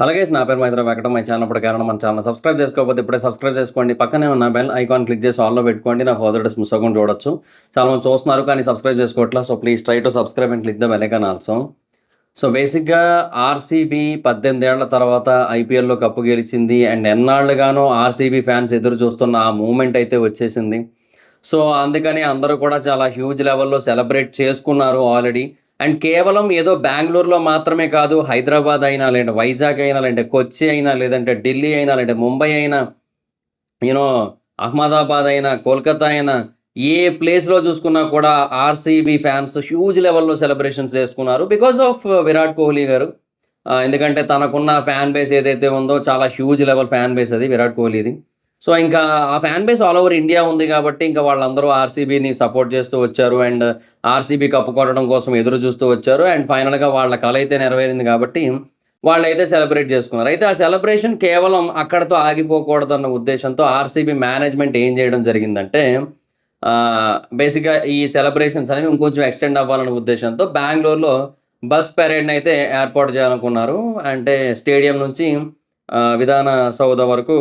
Hello guys, నా పేరు Maitra Venkatam. My channel ఇప్పుడు కారణం మన ఛానల్ సబ్స్క్రైబ్ చేసుకోకపోతే ఇప్పుడే సబ్స్క్రైబ్ చేసుకోండి. పక్కనే ఉన్న బెల్ ఐకాన్ క్లిక్ చేసి ఆల్లో పెట్టుకోండి. నా ఫర్దర్ డేస్ మిస్ అవ్వకుండా చూడొచ్చు. చాలా మంది చూస్తున్నారు కానీ సబ్స్క్రైబ్ చేసుకోవట్లేదు. So please try to subscribe and click the bell icon also. So బేసిక్గా ఆర్సీబీ 18 ఏళ్ల తర్వాత ఐపీఎల్లో కప్పు గెలిచింది. అండ్ ఎన్నాళ్ళుగానో ఆర్సీబీ ఫ్యాన్స్ ఎదురు చూస్తున్న ఆ మూమెంట్ అయితే వచ్చేసింది. సో అందుకని అందరూ కూడా చాలా హ్యూజ్ లెవెల్లో సెలబ్రేట్ చేసుకున్నారు ఆల్రెడీ. అండ్ కేవలం ఏదో బెంగళూరులో మాత్రమే కాదు, హైదరాబాద్ అయినా, లేదంటే వైజాగ్ అయినా, లేదంటే కొచ్చి అయినా, లేదంటే ఢిల్లీ అయినా, లేదంటే ముంబై అయినా, యూనో అహ్మదాబాద్ అయినా, కోల్కతా అయినా, ఏ ప్లేస్లో చూసుకున్నా కూడా ఆర్సీబీ ఫ్యాన్స్ హ్యూజ్ లెవెల్లో సెలబ్రేషన్స్ చేసుకున్నారు బికాస్ ఆఫ్ విరాట్ కోహ్లీ గారు. ఎందుకంటే తనకున్న ఫ్యాన్ బేస్ ఏదైతే ఉందో చాలా హ్యూజ్ లెవెల్ ఫ్యాన్ బేస్ అది విరాట్ కోహ్లీది. సో ఇంకా ఆ fan base all over India ఉంది కాబట్టి ఇంకా వాళ్ళందరూ ఆర్సీబీని సపోర్ట్ చేస్తూ వచ్చారు. అండ్ ఆర్సీబీ కప్పు కొట్టడం కోసం ఎదురు చూస్తూ వచ్చారు. అండ్ ఫైనల్గా వాళ్ళ కల అయితే నెరవేరింది కాబట్టి వాళ్ళైతే సెలబ్రేట్ చేసుకున్నారు. అయితే ఆ సెలబ్రేషన్ కేవలం అక్కడితో ఆగిపోకూడదన్న ఉద్దేశంతో ఆర్సీబీ మేనేజ్మెంట్ ఏం చేయడం జరిగిందంటే, బేసిక్గా ఈ సెలబ్రేషన్స్ అనేవి ఇంకొంచెం ఎక్స్టెండ్ అవ్వాలనే ఉద్దేశంతో బెంగళూరులో బస్ పెరేడ్ని అయితే ఏర్పాటు చేయాలనుకున్నారు. అంటే స్టేడియం నుంచి విధాన సౌధ వరకు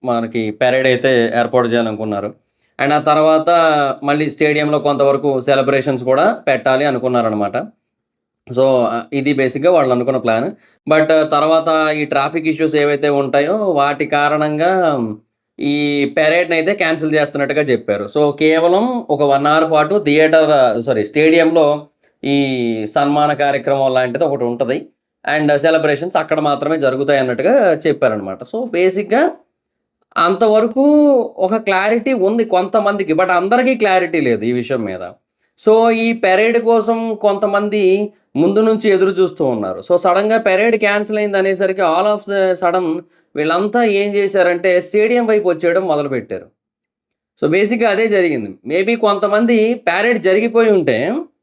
మనకి పెరేడ్ అయితే ఏర్పాటు చేయాలనుకున్నారు. అండ్ ఆ తర్వాత మళ్ళీ స్టేడియంలో కొంతవరకు సెలబ్రేషన్స్ కూడా పెట్టాలి అనుకున్నారనమాట. సో ఇది బేసిక్‌గా వాళ్ళు అనుకున్న ప్లాన్. బట్ తర్వాత ఈ ట్రాఫిక్ ఇష్యూస్ ఏవైతే ఉంటాయో వాటి కారణంగా ఈ పెరేడ్‌నయితే క్యాన్సిల్ చేస్తున్నట్టుగా చెప్పారు. సో కేవలం ఒక 1 అవర్ పాటు స్టేడియంలో ఈ సన్మాన కార్యక్రమం లాంటిది ఒకటి ఉంటది. అండ్ సెలబ్రేషన్స్ అక్కడ మాత్రమే జరుగుతాయన్నట్టుగా చెప్పారనమాట. సో బేసిక్‌గా అంతవరకు ఒక క్లారిటీ ఉంది కొంతమందికి. బట్ అందరికీ క్లారిటీ లేదు ఈ విషయం మీద. సో ఈ పెరేడ్ కోసం కొంతమంది ముందు నుంచి ఎదురు చూస్తూ ఉన్నారు. సో సడెన్‌గా పెరేడ్ క్యాన్సిల్ అయిందనేసరికి ఆల్ ఆఫ్ ద సడెన్ వీళ్ళంతా ఏం చేశారంటే స్టేడియం వైపు వచ్చేయడం మొదలుపెట్టారు. సో బేసిక్‌గా అదే జరిగింది. మేబీ కొంతమంది పెరేడ్ జరిగిపోయి ఉంటే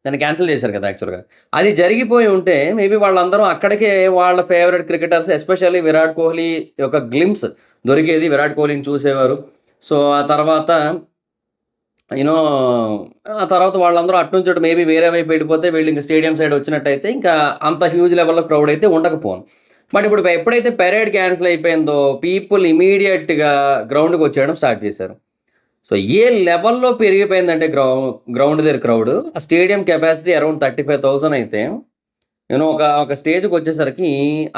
దాన్ని క్యాన్సిల్ చేశారు కదా! యాక్చువల్‌గా. అది జరిగిపోయి ఉంటే మేబీ వాళ్ళందరూ అక్కడికే వాళ్ళ favourite cricketers especially Virat Kohli యొక్క గ్లింప్స్ దొరికేది. విరాట్ కోహ్లీని చూసేవారు. సో ఆ తర్వాత యూనో ఆ తర్వాత వాళ్ళందరూ అటునుంచి అటు మేబీ వేరే వైపు వెళ్ళిపోతే వీళ్ళు ఇంక స్టేడియం సైడ్ వచ్చినట్టయితే ఇంకా అంత హ్యూజ్ లెవెల్‌లో క్రౌడ్ అయితే ఉండకపోను. బట్ ఇప్పుడు ఎప్పుడైతే పెరేడ్ క్యాన్సిల్ అయిపోయిందో పీపుల్ ఇమ్మీడియేట్‌గా గ్రౌండ్‌కి వచ్చేయడం స్టార్ట్ చేశారు. సో ఏ లెవెల్‌లో పెరిగిపోయిందంటే గ్రౌండ్ దగ్గర క్రౌడ్. ఆ స్టేడియం కెపాసిటీ అరౌండ్ 35,000 అయితే ఒక స్టేజ్‌కొచ్చేసరికి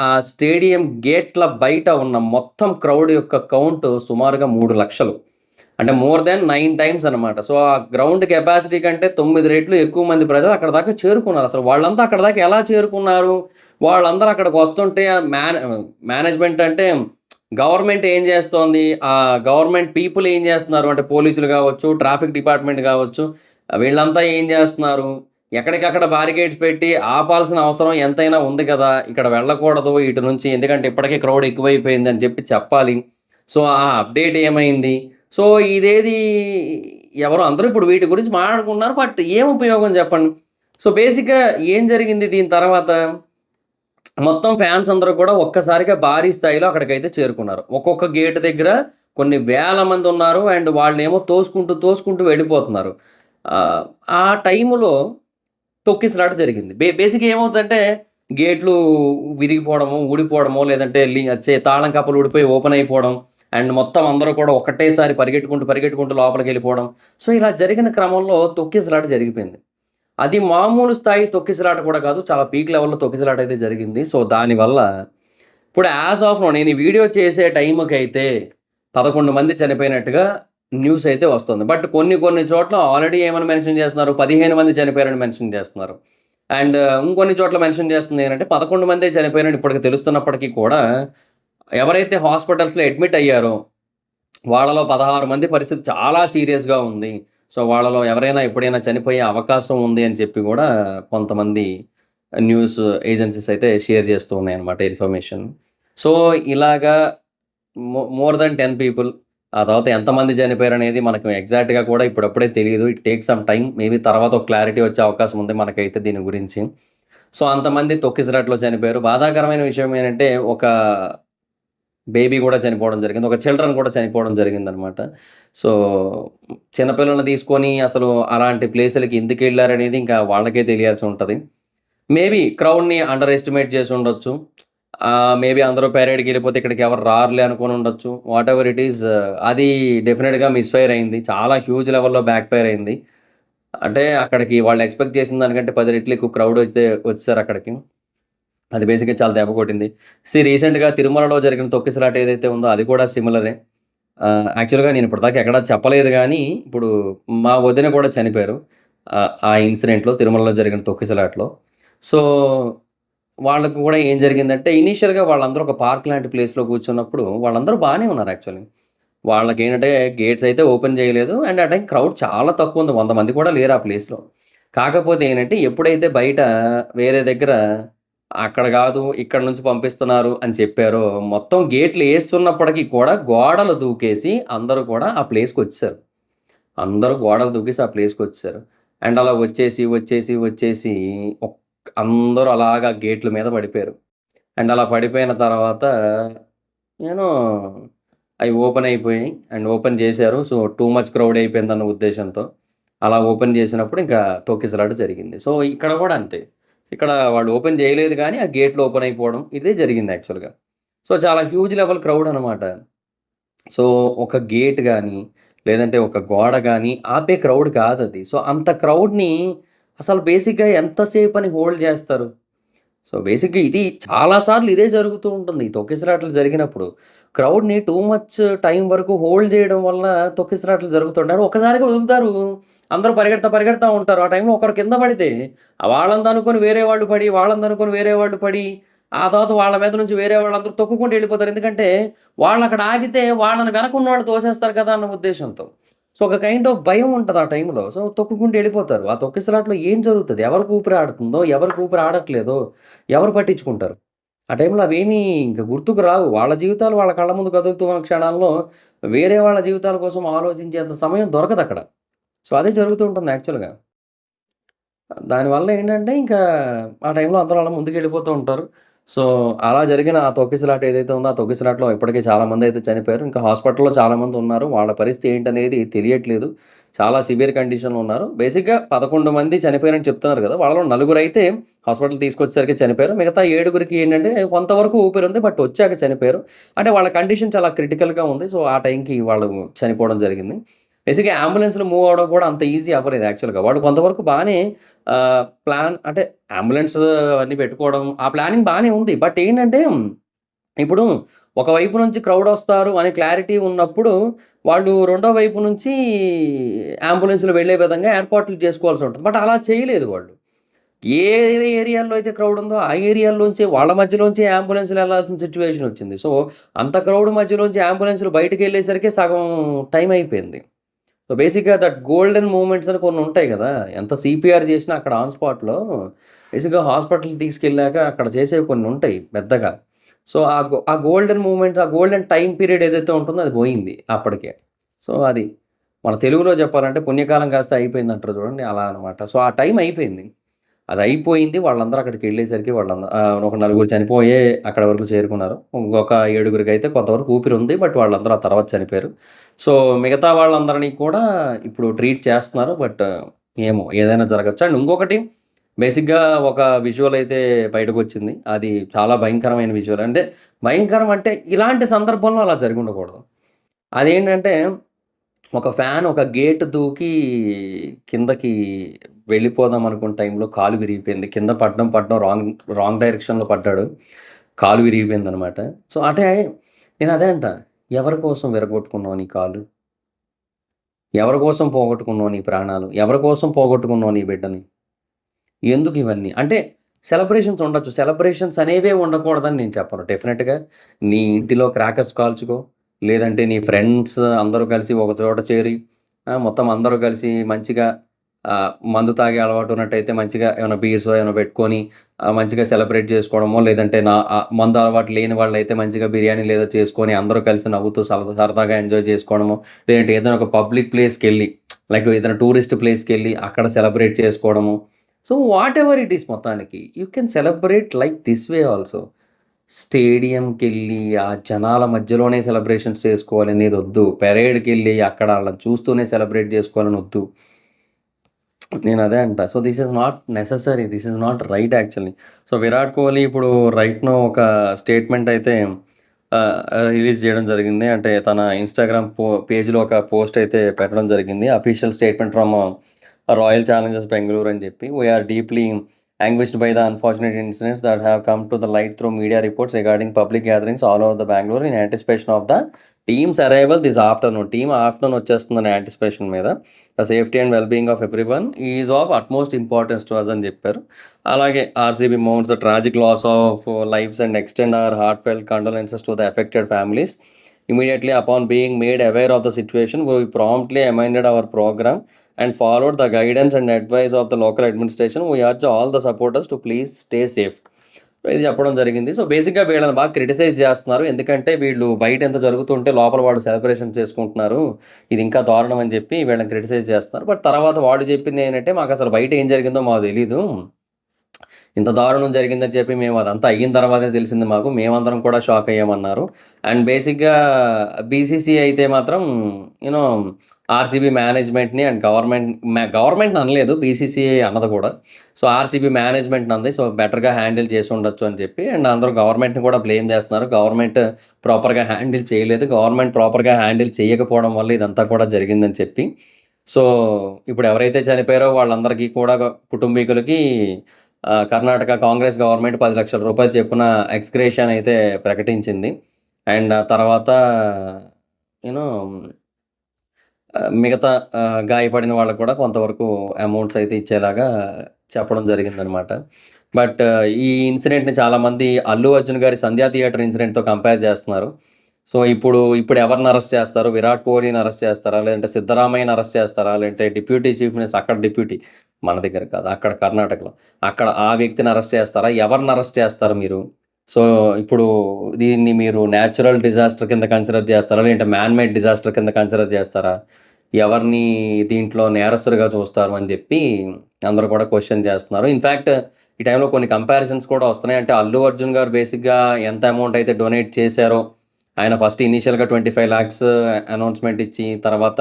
ఆ స్టేడియం గేట్ల బయట ఉన్న మొత్తం క్రౌడ్ యొక్క కౌంట్ సుమారుగా 3,00,000. అంటే మోర్ దాన్ 9 టైమ్స్ అనమాట. సో ఆ గ్రౌండ్ కెపాసిటీ కంటే 9 రెట్లు ఎక్కువ మంది ప్రజలు అక్కడి దాకా చేరుకున్నారు. అసలు వాళ్ళంతా అక్కడి దాకా ఎలా చేరుకున్నారు? వాళ్ళందరూ అక్కడికి వస్తుంటే మేనేజ్మెంట్ అంటే గవర్నమెంట్ ఏం చేస్తోంది? గవర్నమెంట్ పీపుల్ ఏం చేస్తున్నారు? అంటే పోలీసులు గావచ్చు, ట్రాఫిక్ డిపార్ట్‌మెంట్ గావచ్చు, వీళ్ళంతా ఏం చేస్తున్నారు? ఎక్కడికక్కడ బారికేడ్స్ పెట్టి ఆపాల్సిన అవసరం ఎంతైనా ఉంది కదా! ఇక్కడ వెళ్ళకూడదు ఇటు నుంచి ఎందుకంటే ఇప్పటికే క్రౌడ్ ఎక్కువైపోయిందని చెప్పాలి. సో ఆ అప్డేట్ ఏమైంది? సో ఇదేది ఎవరు అందరూ ఇప్పుడు వీటి గురించి మాట్లాడుకుంటున్నారు. బట్ ఏం ఉపయోగం చెప్పండి? సో బేసిక్‌గా ఏం జరిగింది దీని తర్వాత? మొత్తం ఫ్యాన్స్ అందరూ కూడా ఒక్కసారిగా భారీ స్థాయిలో అక్కడికైతే చేరుకున్నారు. ఒక్కొక్క గేట్ దగ్గర కొన్ని వేల మందున్నారు. అండ్ వాళ్ళేమో తోసుకుంటూ వెళ్ళిపోతున్నారు. ఆహ్, ఆ టైములో తొక్కిసలాట జరిగింది. బేసిక్‌గా ఏమవుద్దంటే గేట్లు విరిగిపోవడమో, ఊడిపోవడమో లేదంటే తాళం కప్పలు ఊడిపోయి ఓపెన్ అయిపోవడం. అండ్ మొత్తం అందరూ కూడా ఒకటేసారి పరిగెట్టుకుంటూ లోపలికెళ్ళిపోవడం. సో ఇలా జరిగిన క్రమంలో తొక్కిసలాట జరిగిపోయింది. అది మామూలు స్థాయి తొక్కిసలాట కూడా కాదు. చాలా పీక్ లెవెల్‌లో తొక్కిసలాట అయితే జరిగింది. సో దానివల్ల ఇప్పుడు యాస్ ఆఫ్ నౌ నేను ఈ వీడియో చేసే టైంకైతే 11 మంది చనిపోయినట్టుగా న్యూస్ అయితే వస్తుంది. బట్ కొన్ని చోట్ల ఆల్రెడీ ఏమని మెన్షన్ చేస్తున్నారు? 15 మంది చనిపోయారని మెన్షన్ చేస్తున్నారు. అండ్ ఇంకొన్ని చోట్ల మెన్షన్ చేస్తుంది ఏంటంటే 11 మందే చనిపోయారని ఇప్పటికి తెలుస్తున్నప్పటికీ కూడా ఎవరైతే హాస్పిటల్స్‌లో అడ్మిట్ అయ్యారో వాళ్ళలో 16 మంది పరిస్థితి చాలా సీరియస్‌గా ఉంది. సో వాళ్ళలో ఎవరైనా ఎప్పుడైనా చనిపోయే అవకాశం ఉంది అని చెప్పి గూడా కొంతమంది న్యూస్ ఏజెన్సీస్ అయితే షేర్ చేస్తూ ఉన్నాయన్నమాట ఇన్ఫర్మేషన్. సో ఇలాగా మోర్ థాన్ 10 పీపుల్. ఆ తర్వాత ఎంతమంది చనిపోయారనేది మనకు ఎగ్జాక్ట్‌గా కూడా ఇప్పుడప్పుడే తెలీదు. It takes some time. Maybe తర్వాత ఒక క్లారిటీ వచ్చే అవకాశం ఉంది మనకైతే దీని గురించి. సో అంతమంది తొక్కిసలాటలో చనిపోయారు. బాధాకరమైన విషయం ఏంటంటే ఒక బేబీ గూడా చనిపోవడం జరిగింది. ఒక చిల్డ్రన్ కూడా చనిపోవడం జరిగిందనమాట. సో చిన్న పిల్లల్ని తీసుకొని అసలు అలాంటి ప్లేసులకి ఎందుకెళ్లారనేది ఇంకా వాళ్ళకే తెలియాల్సి ఉంటది. మేబీ క్రౌడ్‌ని అండర్ ఎస్టిమేట్ చేసుండొచ్చు. మేబీ అందరూ పెరేడ్‌కెళ్ళిపోతే ఇక్కడికి ఎవరు రారులే అనుకోని ఉండొచ్చు. వాటెవర్ ఇట్ ఈస్ అది డెఫినిట్‌గా మిస్‌ఫైర్ అయింది. చాలా హ్యూజ్ లెవెల్‌లో బ్యాక్ ఫైర్ అయింది. అంటే అక్కడికి వాళ్ళు ఎక్స్‌పెక్ట్ చేసిన దానికంటే 10 రెట్లు ఎక్కువ క్రౌడ్ వచ్చేసారక్కడికి. అది బేసిక్‌గా చాలా దెబ్బ కొట్టింది. రీసెంట్‌గా తిరుమలలో జరిగిన తొక్కిసలాట ఏదైతే ఉందో అది కూడా సిమిలరే. యాక్చువల్‌గా నేను ఇప్పటిదాకా ఎక్కడా చెప్పలేదు గానీ, ఇప్పుడు మా వదిన కూడా చనిపోయారు. ఆ ఇన్సిడెంట్‌లో తిరుమలలో జరిగిన తొక్కిసలాటలో. సో, వాళ్ళకి కూడా ఏం జరిగిందంటే, ఇనీషియల్‌గా వాళ్ళందరూ ఒక పార్క్ లాంటి ప్లేస్‌లో కూర్చున్నప్పుడు వాళ్ళందరూ బానే ఉన్నారు యాక్చువల్లీ. వాళ్ళకేంటంటే గేట్స్ అయితే ఓపెన్ చేయలేదు. అండ్ ఆ టైం క్రౌడ్ చాలా తక్కువుంది. 100 మంది కూడా లేరు ఆ ప్లేస్‌లో. కాకపోతే ఏంటంటే, ఎప్పుడైతే బయట వేరే దగ్గర అక్కడ గాదు, ఇక్కడ నుంచి పంపిస్తున్నారు అని చెప్పారో, మొత్తం గేట్లు యేస్తున్నప్పటికి కూడా గోడలు దూకేసి అందరూ కూడా ఆ ప్లేస్‌కొచ్చేసారు. అందరూ గోడలు దూకేసి ఆ ప్లేస్‌కొచ్చేసారు. అండ్ అలా వచ్చేసి అందరూ అలాగా గేట్ల మీద పడిపోయారు. అండ్ అలా పడిపోయిన తర్వాత నేను అయి ఓపెన్ అయిపోయాయి. అండ్ ఓపెన్ జేశారు. సో, టూ మచ్ క్రౌడ్ అయిపోయిందన్న ఉద్దేశ్యంతో. అలా ఓపెన్ జేసినప్పుడు ఇంకా తొక్కిసలాట జరిగింది. సో, ఇక్కడ గూడా అంతే. ఇక్కడ వాళ్ళు ఓపెన్ జేయలేదు గానీ, ఆ గేట్లు ఓపెన్ అయిపోవడం ఇదే జరిగింది యాక్చువల్‌గా. సో, చాలా హ్యూజ్ లెవెల్ క్రౌడ్ అనమాట. సో, ఒక గేట్ గాని, లేదంటే ఒక గోడ గాని ఆపే క్రౌడ్ కాదది. సో, అంత క్రౌడ్‌ని అసలు బేసిక్‌గా ఎంత సేపని హోల్డ్ జేస్తారు? సో, బేసిక్‌గా ఇది చాలా సార్లు ఇదే జరుగుతూ ఉంటుంది. ఈ తొక్కిసలాటలు జరిగినప్పుడు. క్రౌడ్‌ని టూ మచ్ టైమ్ వరకు హోల్డ్ చేయడం వల్ల తొక్కిసలాటలు జరుగుతుంటాయి. ఒక్కసారిగా వదులుతారు. అందరూ పరిగెడతా ఉంటారు. ఆ టైంలో ఒకరు కింద పడితే వాళ్ళందనుకోని వేరే వాళ్ళు పడి, వాళ్ళందనుకోని వేరే వాళ్ళు పడి, ఆ తర్వాత వాళ్ళ మీద నుంచి వేరే వాళ్ళందరూ తొక్కుకుంటూ ఎళ్ళిపోతారు. ఎందుకంటే వాళ్ళక్కడ ఆగితే వాళ్ళని వెనకున్నోళ్ళు తోసేస్తారు కదా! అన్న ఉద్దేశ్యంతో. సో, ఒక కైండ్ ఆఫ్ భయం ఉంటది ఆ టైంలో. సో, తొక్కుకుంటూ ఎళ్ళిపోతారు. ఆ తొక్కిసలాటలో ఏం జరుగుతది? ఎవరికి ఊపిరి ఆడుతుందో, ఎవరికి ఊపిరి ఆడట్లేదో ఎవరు పట్టించుకుంటారు? ఆ టైంలో అవేమీ ఇంక గుర్తుకు రావు. వాళ్ళ జీవితాలు వాళ్ళ కళ్ళ ముందు కదులుతున్న క్షణాల్లో వేరే వాళ్ళ జీవితాల కోసం ఆలోచించేంత సమయం దొరకదక్కడ. సో, అదే జరుగుతూ ఉంటుంది యాక్చువల్‌గా. దానివల్ల ఏంటంటే, ఇంకా ఆ టైంలో అందరూ అలా ముందుకెళ్ళిపోతూ ఉంటారు. సో, అలా జరిగిన ఆ తొక్కిసలాట ఏదైతే ఉందో, ఆ తొక్కిసలాటలో ఇప్పటికే చాలామందయితే చనిపోయారు. ఇంకా హాస్పిటల్‌లో చాలామందున్నారు. వాళ్ళ పరిస్థితి ఏంటనేది తెలియట్లేదు. చాలా సివియర్ కండిషన్‌లో ఉన్నారు. బేసిక్‌గా 11 మంది చనిపోయారని చెప్తున్నారు గదా! వాళ్ళలో నలుగురైతే హాస్పిటల్ తీసుకొచ్చేసరికి చనిపోయారు. మిగతా ఏడుగురికి ఏంటంటే, కొంతవరకు ఊపిరుంది. బట్ వచ్చాక చనిపోయారు. అంటే వాళ్ళ కండిషన్ చాలా క్రిటికల్‌గా ఉంది. సో, ఆ టైంకి వాళ్ళు చనిపోవడం జరిగింది. బేసిక్‌గా అంబులెన్స్‌లో మూవ్ అవ్వడం కూడా అంత ఈజీ అవ్వలేదు యాక్చువల్‌గా. వాళ్ళు కొంతవరకు బానే ప్లాన్ అంటే అంబులెన్స్ అవన్నీ పెట్టుకోవడం, ఆ ప్లానింగ్ బానే ఉంది. బట్ ఏంటంటే, ఇప్పుడు ఒకవైపు నుంచి క్రౌడొస్తారు అనే క్లారిటీ ఉన్నప్పుడు, వాళ్ళు రెండో వైపు నుంచి అంబులెన్స్‌లు వెళ్ళే విధంగా ఏర్పాట్లు చేసుకోవాల్సుంటది. బట్ అలా చేయలేదు వాళ్ళు. ఏ ఏరియాలో అయితే క్రౌడ్ ఉందో, ఆ ఏరియాలోంచే వాళ్ళ మధ్యలోంచే అంబులెన్స్‌లు ఎళ్ళాల్సిన సిట్యుయేషన్ వచ్చింది. సో, అంత క్రౌడ్ మధ్యలోంచి అంబులెన్స్‌లు బయటికెళ్ళేసరికి సగం టైం అయిపోయింది. సో, బేసిక్‌గా దట్ గోల్డెన్ మూమెంట్స్ అని కొన్నుంటాయి గదా! ఎంత సీపీఆర్ జేసినా అక్కడ ఆన్ స్పాట్‌లో బేసిక్‌గా హాస్పిటల్‌కి తీసుకెళ్ళాక అక్కడ చేసేవి కొన్నుంటాయి పెద్దగా. సో, ఆ గోల్డెన్ మూమెంట్స్, ఆ గోల్డెన్ టైమ్ పీరియడ్ ఏదైతే ఉంటుందో అది పోయింది అప్పటికే. సో, అది మన తెలుగులో చెప్పాలంటే పుణ్యకాలం కాస్త అయిపోయిందంటారు చూడండి అలా అనమాట. సో, ఆ టైం అయిపోయింది. అదయిపోయింది. వాళ్ళందరూ అక్కడికెళ్ళేసరికి ఒక నలుగురు చనిపోయే అక్కడ వరకు చేరుకున్నారు. ఇంకొక ఏడుగురికైతే కొంతవరకు ఊపిరుంది. బట్ వాళ్ళందరూ ఆ తర్వాత చనిపోయారు. సో, మిగతా వాళ్ళందరిని కూడా ఇప్పుడు ట్రీట్ చేస్తున్నారు. బట్ ఏమో ఏదైనా జరగొచ్చు. అండ్ ఇంకొకటి బేసిక్‌గా ఒక విజువల్ అయితే బయటకొచ్చింది. అది చాలా భయంకరమైన విజువల్. అంటే భయంకరం అంటే ఇలాంటి సందర్భంలో అలా జరిగుండకూడదు. అదేంటంటే ఒక ఫ్యాన్ ఒక గేట్ దూకి కిందకి వెళ్ళిపోదాం అనుకున్న టైంలో కాలు విరిగిపోయింది. కింద పడడం రాంగ్ డైరెక్షన్‌లో పడ్డాడు. కాలు విరిగిపోయిందనమాట. సో, అంటే నేనదే అంటా. ఎవరి కోసం విరగొట్టుకున్నావు నీ కాలు? ఎవరి కోసం పోగొట్టుకున్నావు నీ ప్రాణాలు? ఎవరి కోసం పోగొట్టుకున్నావు నీ బిడ్డని? ఎందుకివన్నీ? అంటే సెలబ్రేషన్స్ ఉండొచ్చు. సెలబ్రేషన్స్ అనేవే ఉండకూడదని నేను చెప్పను. డెఫినెట్‌గా నీ ఇంటిలో క్రాకర్స్ కాల్చుకో. లేదంటే నీ ఫ్రెండ్స్ అందరూ కలిసి ఒక చోట చేరి మొత్తం అందరూ కలిసి మంచిగా మందు తాగే అలవాటు ఉన్నట్టయితే మంచిగా ఏమైనా బీర్సో ఏమైనా పెట్టుకొని మంచిగా సెలబ్రేట్ చేసుకోవడమో, లేదంటే మందు అలవాటు లేని వాళ్ళైతే మంచిగా బిర్యానీలు ఏదో చేసుకొని అందరూ కలిసి నవ్వుతూ సరదాగా ఎంజాయ్ చేసుకోవడమో, లేదంటే ఏదైనా ఒక పబ్లిక్ ప్లేస్‌కెళ్ళి లైక్ ఏదైనా టూరిస్ట్ ప్లేస్‌కెళ్ళి అక్కడ సెలబ్రేట్ చేసుకోవడము. సో, వాటెవర్ ఇట్ ఈస్ మొత్తానికి. You can celebrate like this way also. స్టేడియంకెళ్ళి ఆ జనాల మధ్యలోనే సెలబ్రేషన్స్ చేసుకోవాలనేదొద్దు. పెరేడ్‌కెళ్ళి అక్కడ ఆళ్ళని చూస్తూనే సెలబ్రేట్ జేసుకోవాలనొద్దు. నేను అదే అంటా. So, this is not necessary. This is not right actually. So, Virat Kohli ఇప్పుడు రైట్‌నో ఒక స్టేట్మెంట్ అయితే ఆహ్, రిలీజ్ చేయడం జరిగింది. అంటే తన ఇన్‌స్టాగ్రామ్ పేజ్‌లో ఒక పోస్ట్ అయితే పెట్టడం జరిగింది. Official statement from royal challengers Bengaluru అని చెప్పి. "We are deeply anguished by the unfortunate incidents that have come to the light through media reports regarding public gatherings all over the Bengaluru in anticipation of the team's arrival this afternoon." Team afternoon వచ్చేస్తుందని anticipation మీద. The safety and well being of everyone is of utmost importance to us అని చెప్పారు. అలాగే RCB mounts the tragic loss of lives and extend our heartfelt condolences to the affected families. Immediately upon being made aware of the situation, we promptly amended our program and followed the guidance and advice of the local administration. We urge all the supporters to please stay safe. ఇది చెప్పడం జరిగింది. So, బేసిక్‌గా వీళ్ళని బాగా criticise చేస్తున్నారు. ఎందుకంటే వీళ్ళు బయట ఎంత జరుగుతుంటే లోపల వాళ్ళు సెలబ్రేషన్ చేసుకుంటున్నారు. ఇది ఇంకా దారుణం అని చెప్పి వీళ్ళని క్రిటిసైజ్ చేస్తున్నారు. బట్ తర్వాత వాడు చెప్పింది ఏంటంటే, మాకసలు బయట ఏం జరిగిందో మాకు తెలీదు. ఇంత దారుణం జరిగిందని చెప్పి మేము అదంతా అయిన తర్వాతే తెలిసింది మాకు. మేమందరం కూడా షాక్ అయ్యామన్నారు. అండ్ బేసిక్‌గా బీసీసీఐ అయితే మాత్రం యూ నో ఆర్‌సీబీ మేనేజ్మెంట్‌ని అండ్ గవర్నమెంట్‌ని అనలేదు. బీసీసీఐ అన్నది కూడా. సో, ఆర్‌సీబీ మేనేజ్మెంట్‌ని అంది. సో, బెటర్‌గా హ్యాండిల్ చేసి ఉండొచ్చు అని చెప్పి. అండ్ అందరూ గవర్నమెంట్‌ని కూడా బ్లేమ్ చేస్తున్నారు. గవర్నమెంట్ ప్రాపర్‌గా హ్యాండిల్ చేయలేదు. గవర్నమెంట్ ప్రాపర్‌గా హ్యాండిల్ చేయకపోవడం వల్ల ఇదంతా కూడా జరిగిందని చెప్పి. సో, ఇప్పుడు ఎవరైతే చనిపోయారో వాళ్ళందరికీ కూడా కుటుంబీకులకి కర్ణాటక కాంగ్రెస్ గవర్నమెంట్ రూ. 10,00,000 చొప్పున ఎక్స్‌గ్రేషన్ అయితే ప్రకటించింది. అండ్ ఆ తర్వాత యూ నో మిగతా గాయపడిన వాళ్ళకి కూడా కొంతవరకు అమౌంట్స్ అయితే ఇచ్చేలాగా చెప్పడం జరిగిందనమాట. బట్ ఈ ఇన్సిడెంట్‌ని చాలామంది అల్లు అర్జున్ గారి 'సంధ్యా థియేటర్' ఇన్సిడెంట్‌తో కంపేర్ చేస్తున్నారు. సో, ఇప్పుడు ఎవరిని అరెస్ట్ చేస్తారు? విరాట్ కోహ్లీని అరెస్ట్ చేస్తారా? లేదంటే సిద్ధరామయ్యని అరెస్ట్ చేస్తారా? లేదంటే డిప్యూటీ చీఫ్ మినిస్టర్ అక్కడ డిప్యూటీ మన దగ్గర కాదు. అక్కడ కర్ణాటకలో. అక్కడ ఆ వ్యక్తిని అరెస్ట్ చేస్తారా? ఎవరిని అరెస్ట్ చేస్తారు మీరు? సో, ఇప్పుడు దీన్ని మీరు నేచురల్ డిజాస్టర్ కింద కన్సిడర్ చేస్తారా? లేదంటే మ్యాన్ మేడ్ డిజాస్టర్ కింద కన్సిడర్ చేస్తారా? ఎవరిని దీంట్లో నేరస్తుడిగా చూస్తారు అని చెప్పి అందరూ కూడా క్వెషన్ చేస్తున్నారు. ఇన్‌ఫాక్ట్ ఈ టైంలో కొన్ని కంపారిజన్స్ కూడా వస్తున్నాయి. అంటే అల్లు అర్జున్ గారు బేసిక్‌గా ఎంత అమౌంట్ అయితే డొనేట్ చేశారో, ఆయన ఫస్ట్ ఇనీషియల్‌గా 25,00,000 అనౌన్స్‌మెంట్ ఇచ్చి, తర్వాత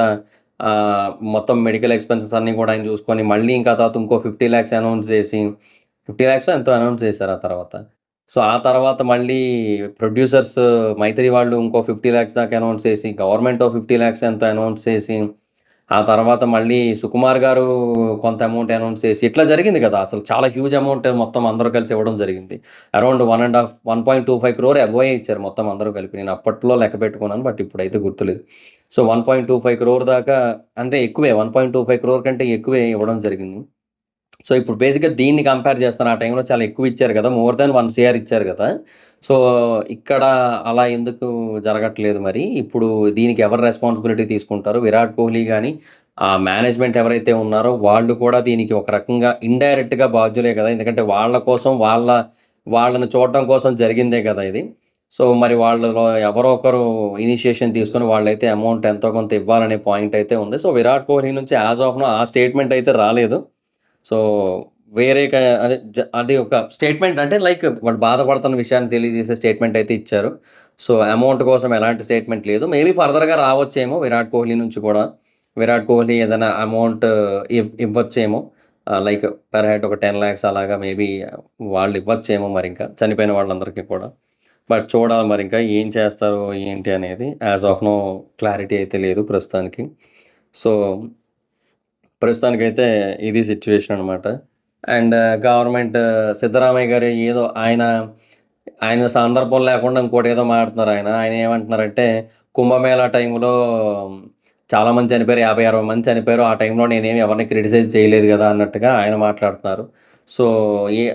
మొత్తం మెడికల్ ఎక్స్‌పెన్సెస్ అన్నీ కూడా ఆయన చూసుకొని, మళ్ళీ ఇంకా తర్వాత ఇంకో 50,00,000 అనౌన్స్ చేసి, 50,00,000 ఎంతో అనౌన్స్ చేశారు ఆ తర్వాత. సో, ఆ తర్వాత మళ్ళీ ప్రొడ్యూసర్స్ మైత్రి వాళ్ళు ఇంకో 50,00,000 దాకా అనౌన్స్ చేసి, గవర్నమెంట్ ఓ 50,00,000 ఎంతో అనౌన్స్ చేసి, ఆ తర్వాత మళ్ళీ సుకుమార్ గారు కొంత అమౌంట్ అనౌన్స్ చేసి, ఇట్లా జరిగింది కదా! అసలు చాలా హ్యూజ్ అమౌంట్ మొత్తం అందరూ కలిసి ఇవ్వడం జరిగింది. అరౌండ్ 1.25 క్రోర్ అబోవే ఇచ్చారు మొత్తం అందరూ కలిపి. నేను అప్పట్లో లెక్క పెట్టుకున్నాను. బట్ ఇప్పుడైతే గుర్తులేదు. సో, 1.25 క్రోర్ దాకా అంటే ఎక్కువే. 1.25 క్రోర్ కంటే ఎక్కువే ఇవ్వడం జరిగింది. సో, ఇప్పుడు బేసిక్‌గా దీన్ని కంపేర్ చేస్తాను. ఆ టైంలో చాలా ఎక్కువ ఇచ్చారు కదా! మోర్ దాన్ 1 సీఆర్ ఇచ్చారు కదా! సో, ఇక్కడ అలా ఎందుకు జరగట్లేదు మరి? ఇప్పుడు దీనికి ఎవరు రెస్పాన్సిబిలిటీ తీసుకుంటారు? విరాట్ కోహ్లీ గాని, ఆ మేనేజ్మెంట్ ఎవరైతే ఉన్నారో వాళ్ళు కూడా దీనికి ఒక రకంగా ఇండైరెక్ట్‌గా బాధ్యులే కదా! ఎందుకంటే వాళ్ళ కోసం వాళ్ళని చూడడం కోసం జరిగిందే కదా ఇది. సో, మరి వాళ్ళలో ఎవరో ఒకరు ఇనిషియేషన్ తీసుకొని వాళ్ళైతే అమౌంట్ ఎంతో కొంత ఇవ్వాలనే పాయింట్ అయితే ఉంది. సో, విరాట్ కోహ్లీ నుంచి యాస్ ఆఫ్ నౌ ఆ స్టేట్మెంట్ అయితే రాలేదు. సో, వేరే అదే అది ఒక స్టేట్మెంట్ అంటే లైక్ వాళ్ళు బాధపడుతున్న విషయాన్ని తెలియజేసే స్టేట్మెంట్ అయితే ఇచ్చారు. సో, అమౌంట్ కోసం ఎలాంటి స్టేట్మెంట్ లేదు. మేబీ ఫర్దర్‌గా రావచ్చేమో విరాట్ కోహ్లీ నుంచి కూడా. విరాట్ కోహ్లీ ఏదైనా అమౌంట్ ఇవ్వచ్చేమో. లైక్ పర్ హెడ్ ఒక 10,00,000 అలాగా మేబీ వాళ్ళు ఇవ్వచ్చేమో మరింకా చనిపోయిన వాళ్ళందరికీ కూడా. బట్ చూడాలి మరింకా ఏం చేస్తారు ఏంటి అనేది. యాస్ ఆఫ్ నౌ క్లారిటీ అయితే లేదు ప్రస్తుతానికి. సో, ప్రస్తుతానికైతే ఇది సిట్యుయేషన్ అనమాట. అండ్ గవర్నమెంట్ సిద్ధరామయ్య గారు ఏదో ఆయన సందర్భం లేకుండా ఇంకోటేదో మాట్లాడుతున్నారాయన. ఆయన ఏమంటున్నారంటే, కుంభమేళా టైంలో చాలామంది చనిపోయారు. 50, 60 మంది చనిపోయారు. ఆ టైంలో నేనేమి ఎవరిని క్రిటిసైజ్ చేయలేదు గదా! అన్నట్టుగా ఆయన మాట్లాడుతున్నారు. సో,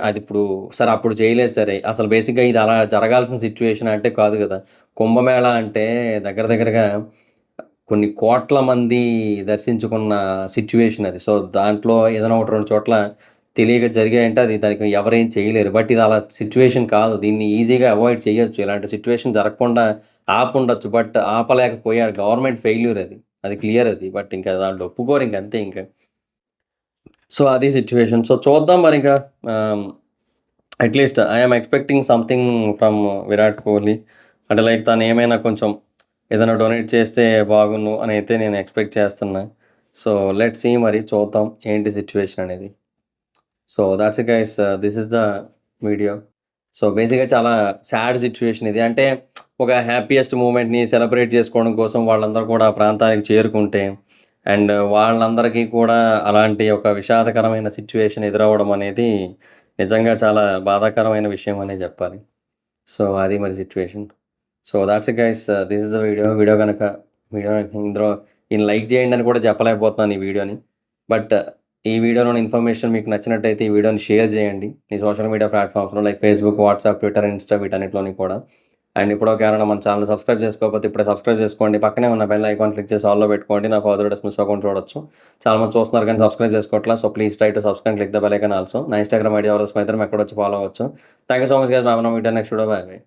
అదిప్పుడు సరే అప్పుడు చేయలేదు సరే. అసలు బేసిక్‌గా ఇది అలా జరగాల్సిన సిట్యుయేషన్ అంటే కాదు గదా! కుంభమేళా అంటే దగ్గర దగ్గరగా కొన్ని కోట్ల మంది దర్శించుకున్న సిట్యుయేషన్ అది. సో, దాంట్లో ఏదైనా ఒకటి 2 చోట్ల తెలియక జరిగాయంటే అది దానికి ఎవరేం చేయలేరు. బట్ ఇది అలా సిట్యుయేషన్ కాదు. దీన్ని ఈజీగా అవాయిడ్ చేయొచ్చు. ఇలాంటి సిట్యుయేషన్ జరగకుండా ఆపుండొచ్చు. బట్ ఆపలేకపోయారు. గవర్నమెంట్ ఫెయిల్యూర్ అది. అది క్లియర్ అది. బట్ ఇంకా దాంట్లో ఒప్పుకోరు ఇంక అంతే ఇంక. సో, అది సిట్యుయేషన్. సో, చూద్దాం మరింక. ఆహ్, at least I am expecting something from Virat Kohli. అంటే లైక్ తనేమైనా కొంచెం ఏదైనా డొనేట్ చేస్తే బాగున్ను అనైతే నేను ఎక్స్‌పెక్ట్ చేస్తున్నా. సో లెట్స్ సీ మరి చూద్దాం ఏంటి సిచ్యువేషన్ అనేది. So that's it guys, this is the video. So బేసిక్‌గా చాలా సాడ్ సిట్యుయేషన్ ఇది. అంటే ఒక హ్యాపీయెస్ట్ మూమెంట్‌ని సెలబ్రేట్ చేసుకోవడం కోసం వాళ్ళందరూ కూడా ఆ ప్రాంతానికి చేరుకుంటే అండ్ వాళ్ళందరికీ కూడా అలాంటి ఒక విషాదకరమైన సిట్యుయేషన్ ఎదురవ్వడం అనేది నిజంగా చాలా బాధాకరమైన విషయం అనే చెప్పాలి. సో అది మరి situation. So that's it guys, this is the video. Video ఇందులో ఈయన లైక్ చేయండి అని కూడా చెప్పలేకపోతున్నాను ఈ వీడియోని. బట్ ఈ వీడియోలోని ఇన్ఫర్మేషన్ మీకు నచ్చినట్టయితే ఈ వీడియోని షేర్ చేయండి మీ సోషల్ మీడియా ప్లాట్‌ఫామ్స్‌లో like Facebook, WhatsApp, Twitter, Insta వీటన్నిటిలోని కూడా. అండ్ ఇప్పటివరకు ఎవరైనా మన ఛానెల్ సబ్స్క్రైబ్ చేసుకోకపోతే ఇప్పుడే సబ్స్క్రైబ్ చేసుకోండి. పక్కనే ఉన్న బెల్ ఐకాన్ క్లిక్ చేసి ఆల్‌లో పెట్టుకోండి. నా ఫర్దర్ వీడియోస్ మిస్ అవ్వకుండా చూడొచ్చు. చాలా మంది చూస్తున్నారు కానీ సబ్స్క్రైబ్ చేసుకోవట్లా. So please try to subscribe, click the bell icon also. నా ఇన్‌స్టాగ్రామ్ ఐడీ ఎవరైనా ఇద్దరం ఎక్కడొచ్చి ఫాలో అవ్వచ్చు. Thank you so much guys. Bye. మనం వీడియో నెక్స్ట్ వీడియో. బాయ్.